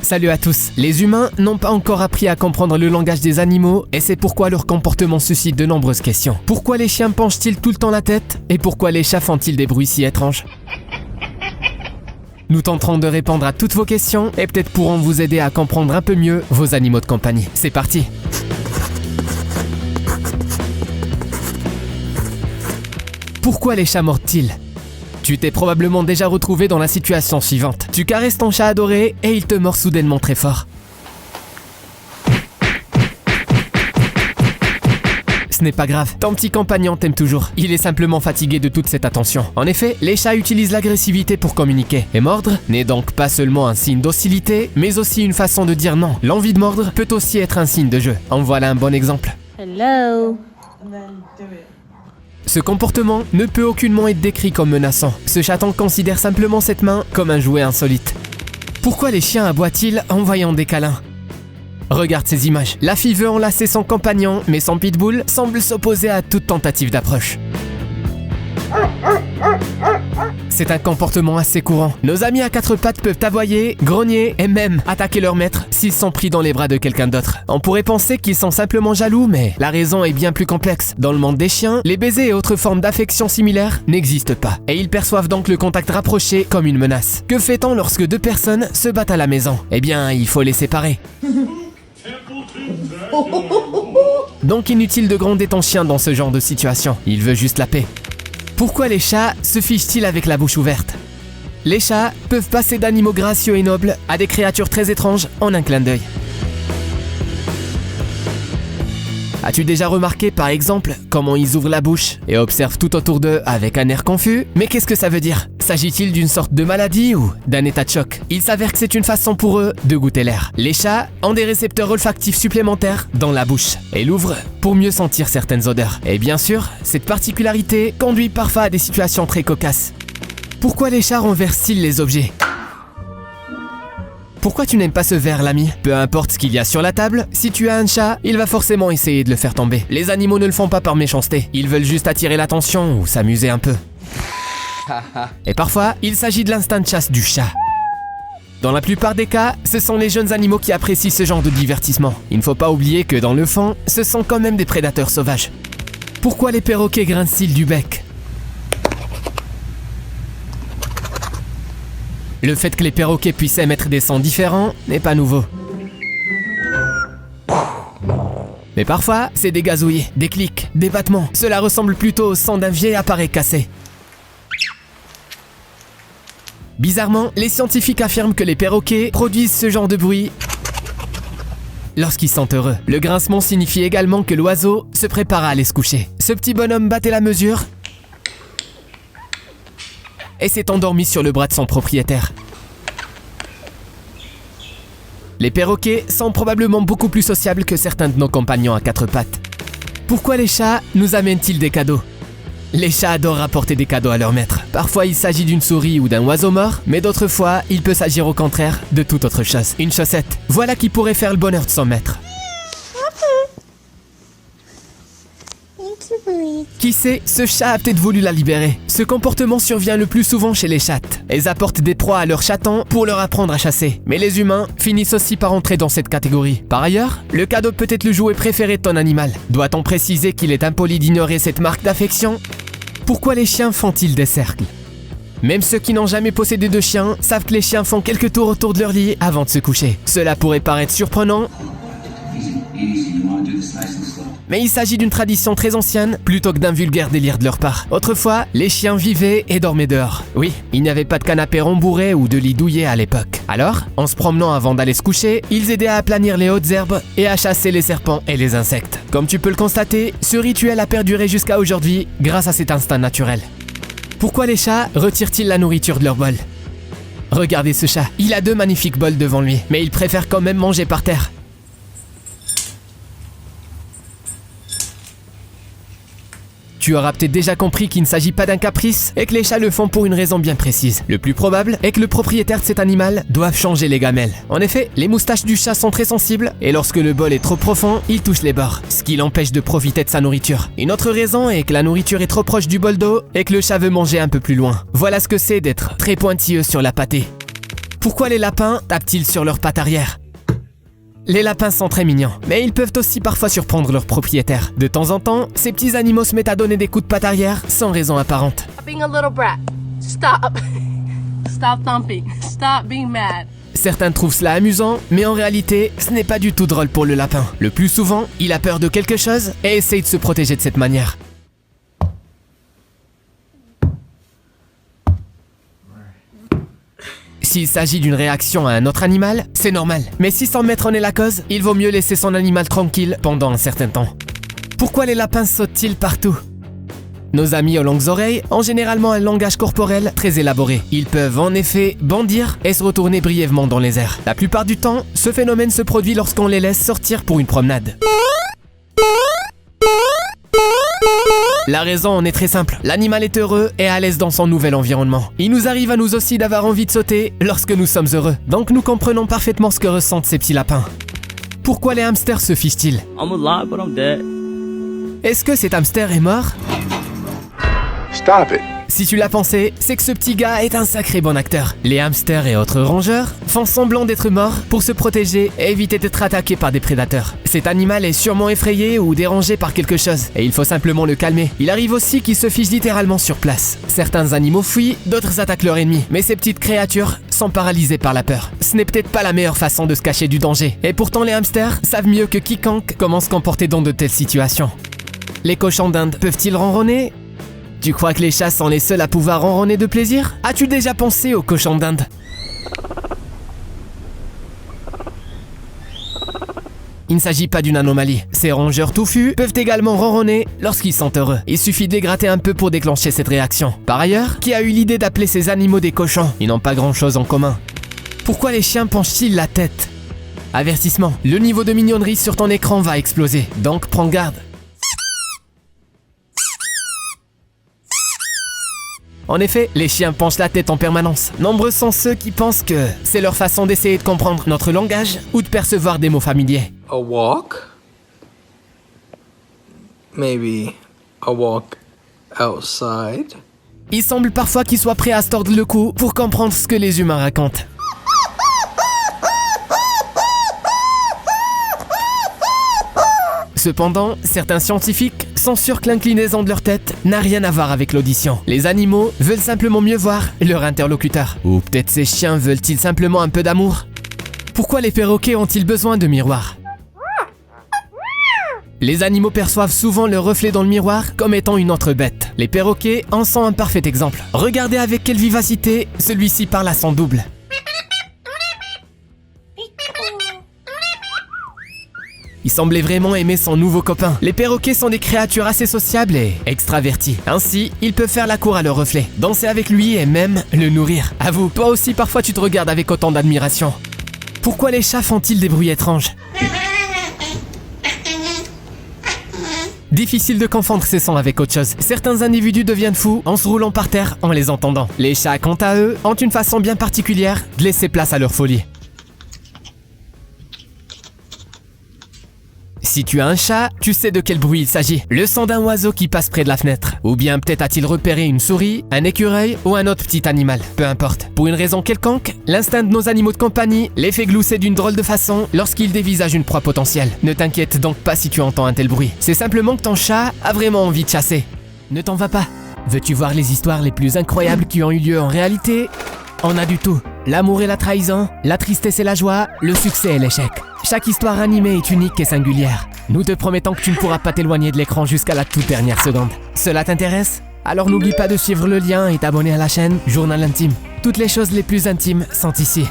Salut à tous. Les humains n'ont pas encore appris à comprendre le langage des animaux et c'est pourquoi leur comportement suscite de nombreuses questions. Pourquoi les chiens penchent-ils tout le temps la tête et pourquoi les chats font-ils des bruits si étranges? Nous tenterons de répondre à toutes vos questions et peut-être pourrons vous aider à comprendre un peu mieux vos animaux de compagnie. C'est parti! Pourquoi les chats mordent-ils? Tu t'es probablement déjà retrouvé dans la situation suivante. Tu caresses ton chat adoré et il te mord soudainement très fort. Ce n'est pas grave, ton petit compagnon t'aime toujours. Il est simplement fatigué de toute cette attention. En effet, les chats utilisent l'agressivité pour communiquer. Et mordre n'est donc pas seulement un signe d'hostilité, mais aussi une façon de dire non. L'envie de mordre peut aussi être un signe de jeu. En voilà un bon exemple. Hello. Ce comportement ne peut aucunement être décrit comme menaçant. Ce chaton considère simplement cette main comme un jouet insolite. Pourquoi les chiens aboient-ils en voyant des câlins? Regarde ces images. La fille veut enlacer son compagnon, mais son pitbull semble s'opposer à toute tentative d'approche. C'est un comportement assez courant. Nos amis à quatre pattes peuvent aboyer, grogner et même attaquer leur maître s'ils sont pris dans les bras de quelqu'un d'autre. On pourrait penser qu'ils sont simplement jaloux, mais la raison est bien plus complexe. Dans le monde des chiens, les baisers et autres formes d'affection similaires n'existent pas. Et ils perçoivent donc le contact rapproché comme une menace. Que fait-on lorsque deux personnes se battent à la maison? Eh bien, il faut les séparer. Donc inutile de gronder ton chien dans ce genre de situation. Il veut juste la paix. Pourquoi les chats se fichent-ils avec la bouche ouverte? Les chats peuvent passer d'animaux gracieux et nobles à des créatures très étranges en un clin d'œil. As-tu déjà remarqué par exemple comment ils ouvrent la bouche et observent tout autour d'eux avec un air confus? Mais qu'est-ce que ça veut dire? S'agit-il d'une sorte de maladie ou d'un état de choc? Il s'avère que c'est une façon pour eux de goûter l'air. Les chats ont des récepteurs olfactifs supplémentaires dans la bouche et l'ouvrent pour mieux sentir certaines odeurs. Et bien sûr, cette particularité conduit parfois à des situations très cocasses. Pourquoi les chats renversent-ils les objets? Pourquoi tu n'aimes pas ce verre, l'ami? Peu importe ce qu'il y a sur la table, si tu as un chat, il va forcément essayer de le faire tomber. Les animaux ne le font pas par méchanceté, ils veulent juste attirer l'attention ou s'amuser un peu. Et parfois, il s'agit de l'instinct de chasse du chat. Dans la plupart des cas, ce sont les jeunes animaux qui apprécient ce genre de divertissement. Il ne faut pas oublier que dans le fond, ce sont quand même des prédateurs sauvages. Pourquoi les perroquets grincent-ils du bec? Le fait que les perroquets puissent émettre des sons différents n'est pas nouveau. Mais parfois, c'est des gazouillis, des clics, des battements. Cela ressemble plutôt au son d'un vieil appareil cassé. Bizarrement, les scientifiques affirment que les perroquets produisent ce genre de bruit lorsqu'ils sont heureux. Le grincement signifie également que l'oiseau se prépare à aller se coucher. Ce petit bonhomme battait la mesure et s'est endormi sur le bras de son propriétaire. Les perroquets sont probablement beaucoup plus sociables que certains de nos compagnons à quatre pattes. Pourquoi les chats nous amènent-ils des cadeaux? Les chats adorent rapporter des cadeaux à leur maître. Parfois il s'agit d'une souris ou d'un oiseau mort, mais d'autres fois il peut s'agir au contraire de toute autre chose. Une chaussette, voilà qui pourrait faire le bonheur de son maître. Qui sait, ce chat a peut-être voulu la libérer. Ce comportement survient le plus souvent chez les chattes. Elles apportent des proies à leurs chatons pour leur apprendre à chasser. Mais les humains finissent aussi par entrer dans cette catégorie. Par ailleurs, le cadeau peut être le jouet préféré de ton animal. Doit-on préciser qu'il est impoli d'ignorer cette marque d'affection? Pourquoi les chiens font-ils des cercles? Même ceux qui n'ont jamais possédé de chien savent que les chiens font quelques tours autour de leur lit avant de se coucher. Cela pourrait paraître surprenant, mais il s'agit d'une tradition très ancienne plutôt que d'un vulgaire délire de leur part. Autrefois, les chiens vivaient et dormaient dehors. Oui, il n'y avait pas de canapé rembourré ou de lit douillet à l'époque. Alors, en se promenant avant d'aller se coucher, ils aidaient à aplanir les hautes herbes et à chasser les serpents et les insectes. Comme tu peux le constater, ce rituel a perduré jusqu'à aujourd'hui grâce à cet instinct naturel. Pourquoi les chats retirent-ils la nourriture de leur bol? Regardez ce chat, il a deux magnifiques bols devant lui, mais il préfère quand même manger par terre. Tu auras peut-être déjà compris qu'il ne s'agit pas d'un caprice et que les chats le font pour une raison bien précise. Le plus probable est que le propriétaire de cet animal doive changer les gamelles. En effet, les moustaches du chat sont très sensibles et lorsque le bol est trop profond, il touche les bords, ce qui l'empêche de profiter de sa nourriture. Une autre raison est que la nourriture est trop proche du bol d'eau et que le chat veut manger un peu plus loin. Voilà ce que c'est d'être très pointilleux sur la pâtée. Pourquoi les lapins tapent-ils sur leurs pattes arrière? Les lapins sont très mignons, mais ils peuvent aussi parfois surprendre leurs propriétaires. De temps en temps, ces petits animaux se mettent à donner des coups de patte arrière sans raison apparente. Being a little brat. Stop. Stop thumping. Stop being mad. Certains trouvent cela amusant, mais en réalité, ce n'est pas du tout drôle pour le lapin. Le plus souvent, il a peur de quelque chose et essaye de se protéger de cette manière. S'il s'agit d'une réaction à un autre animal, c'est normal. Mais si sans mettre en est la cause, il vaut mieux laisser son animal tranquille pendant un certain temps. Pourquoi les lapins sautent-ils partout? Nos amis aux longues oreilles ont généralement un langage corporel très élaboré. Ils peuvent en effet bondir et se retourner brièvement dans les airs. La plupart du temps, ce phénomène se produit lorsqu'on les laisse sortir pour une promenade. La raison en est très simple. L'animal est heureux et à l'aise dans son nouvel environnement. Il nous arrive à nous aussi d'avoir envie de sauter lorsque nous sommes heureux. Donc nous comprenons parfaitement ce que ressentent ces petits lapins. Pourquoi les hamsters se fichent-ils? I'm alive, but I'm dead. Est-ce que cet hamster est mort? Stop it. Si tu l'as pensé, c'est que ce petit gars est un sacré bon acteur. Les hamsters et autres rongeurs font semblant d'être morts pour se protéger et éviter d'être attaqués par des prédateurs. Cet animal est sûrement effrayé ou dérangé par quelque chose et il faut simplement le calmer. Il arrive aussi qu'il se fiche littéralement sur place. Certains animaux fuient, d'autres attaquent leur ennemi, mais ces petites créatures sont paralysées par la peur. Ce n'est peut-être pas la meilleure façon de se cacher du danger. Et pourtant les hamsters savent mieux que quiconque comment se comporter dans de telles situations. Les cochons d'Inde peuvent-ils ronronner? Tu crois que les chats sont les seuls à pouvoir ronronner de plaisir? As-tu déjà pensé aux cochons d'Inde? Il ne s'agit pas d'une anomalie. Ces rongeurs touffus peuvent également ronronner lorsqu'ils sont heureux. Il suffit de les gratter un peu pour déclencher cette réaction. Par ailleurs, qui a eu l'idée d'appeler ces animaux des cochons? Ils n'ont pas grand-chose en commun. Pourquoi les chiens penchent-ils la tête? Avertissement, le niveau de mignonnerie sur ton écran va exploser, donc prends garde. En effet, les chiens penchent la tête en permanence. Nombreux sont ceux qui pensent que c'est leur façon d'essayer de comprendre notre langage ou de percevoir des mots familiers. A walk? Maybe a walk outside? Il semble parfois qu'ils soient prêts à se tordre le cou pour comprendre ce que les humains racontent. Cependant, certains scientifiques sont sûrs que l'inclinaison de leur tête n'a rien à voir avec l'audition. Les animaux veulent simplement mieux voir leur interlocuteur. Ou peut-être ces chiens veulent-ils simplement un peu d'amour? Pourquoi les perroquets ont-ils besoin de miroirs? Les animaux perçoivent souvent le reflet dans le miroir comme étant une autre bête. Les perroquets en sont un parfait exemple. Regardez avec quelle vivacité celui-ci parle à son double. Il semblait vraiment aimer son nouveau copain. Les perroquets sont des créatures assez sociables et extraverties. Ainsi, ils peuvent faire la cour à leur reflet, danser avec lui et même le nourrir. Avoue, toi aussi parfois tu te regardes avec autant d'admiration. Pourquoi les chats font-ils des bruits étranges? Difficile de confondre ces sons avec autre chose. Certains individus deviennent fous en se roulant par terre en les entendant. Les chats, quant à eux, ont une façon bien particulière de laisser place à leur folie. Si tu as un chat, tu sais de quel bruit il s'agit. Le son d'un oiseau qui passe près de la fenêtre. Ou bien peut-être a-t-il repéré une souris, un écureuil ou un autre petit animal. Peu importe. Pour une raison quelconque, l'instinct de nos animaux de compagnie les fait glousser d'une drôle de façon lorsqu'ils dévisagent une proie potentielle. Ne t'inquiète donc pas si tu entends un tel bruit. C'est simplement que ton chat a vraiment envie de chasser. Ne t'en va pas. Veux-tu voir les histoires les plus incroyables qui ont eu lieu en réalité? On a du tout. L'amour et la trahison, la tristesse et la joie, le succès et l'échec. Chaque histoire animée est unique et singulière. Nous te promettons que tu ne pourras pas t'éloigner de l'écran jusqu'à la toute dernière seconde. Cela t'intéresse? Alors n'oublie pas de suivre le lien et t'abonner à la chaîne Journal Intime. Toutes les choses les plus intimes sont ici.